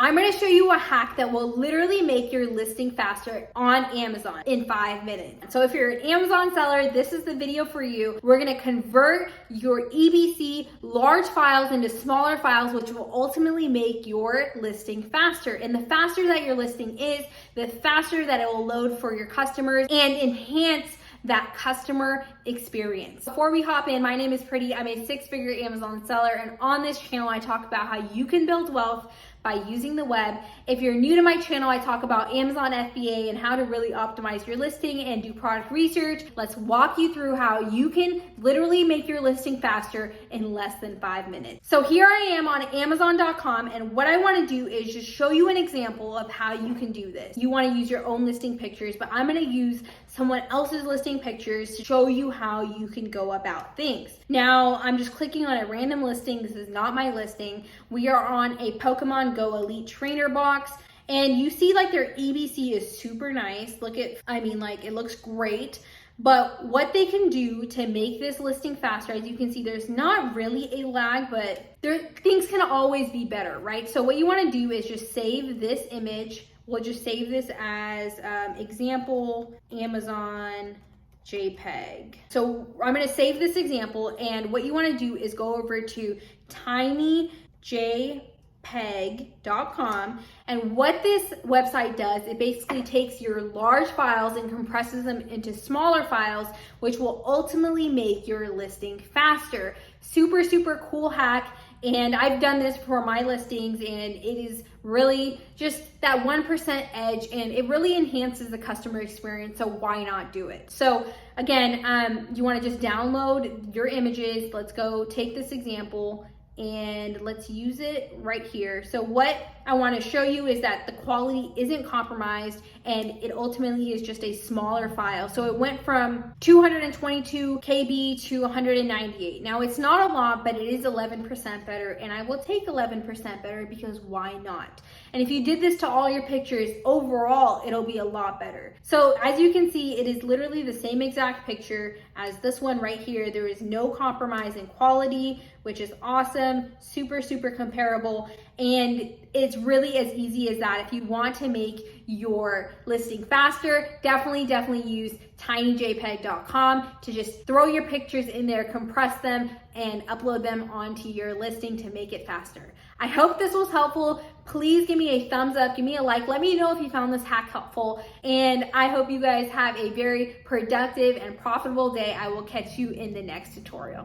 I'm gonna show you a hack that will literally make your listing faster on Amazon in 5 minutes. So if you're an Amazon seller, this is the video for you. We're gonna convert your EBC large files into smaller files, which will ultimately make your listing faster. And the faster that your listing is, the faster that it will load for your customers and enhance that customer experience. Before we hop in, my name is Pretty. I'm a 6-figure Amazon seller, and on this channel, I talk about how you can build wealth by using the web. If you're new to my channel, I talk about Amazon FBA and how to really optimize your listing and do product research. Let's walk you through how you can literally make your listing faster in less than 5 minutes. So here I am on Amazon.com, and what I wanna do is just show you an example of how you can do this. You wanna use your own listing pictures, but I'm gonna use someone else's listing pictures to show you how you can go about things. Now, I'm just clicking on a random listing. This is not my listing. We are on a Pokemon Go Elite Trainer box, and you see like their EBC is super nice. It looks great. But what they can do to make this listing faster, as you can see, there's not really a lag, but things can always be better, right? So what you wanna do is just save this image. We'll just save this as example Amazon JPEG. So I'm gonna save this example, and what you wanna do is go over to tinyjpeg.com, and what this website does, it basically takes your large files and compresses them into smaller files, which will ultimately make your listing faster. Super, super cool hack. And I've done this for my listings, and it is really just that 1% edge, and it really enhances the customer experience. So why not do it? So again, you want to just download your images. Let's go take this example and let's use it right here. So what I want to show you is that the quality isn't compromised, and it ultimately is just a smaller file. So it went from 222 KB to 198. Now it's not a lot, but it is 11% better, and I will take 11% better because why not? And if you did this to all your pictures, overall, it'll be a lot better. So as you can see, it is literally the same exact picture as this one right here. There is no compromise in quality, which is awesome, super, super comparable. And it's really as easy as that. If you want to make your listing faster, definitely use tinyjpeg.com to just throw your pictures in there, compress them, and upload them onto your listing to make it faster. I hope this was helpful. Please give me a thumbs up, give me a like, let me know if you found this hack helpful, and I hope you guys have a very productive and profitable day. I will catch you in the next tutorial.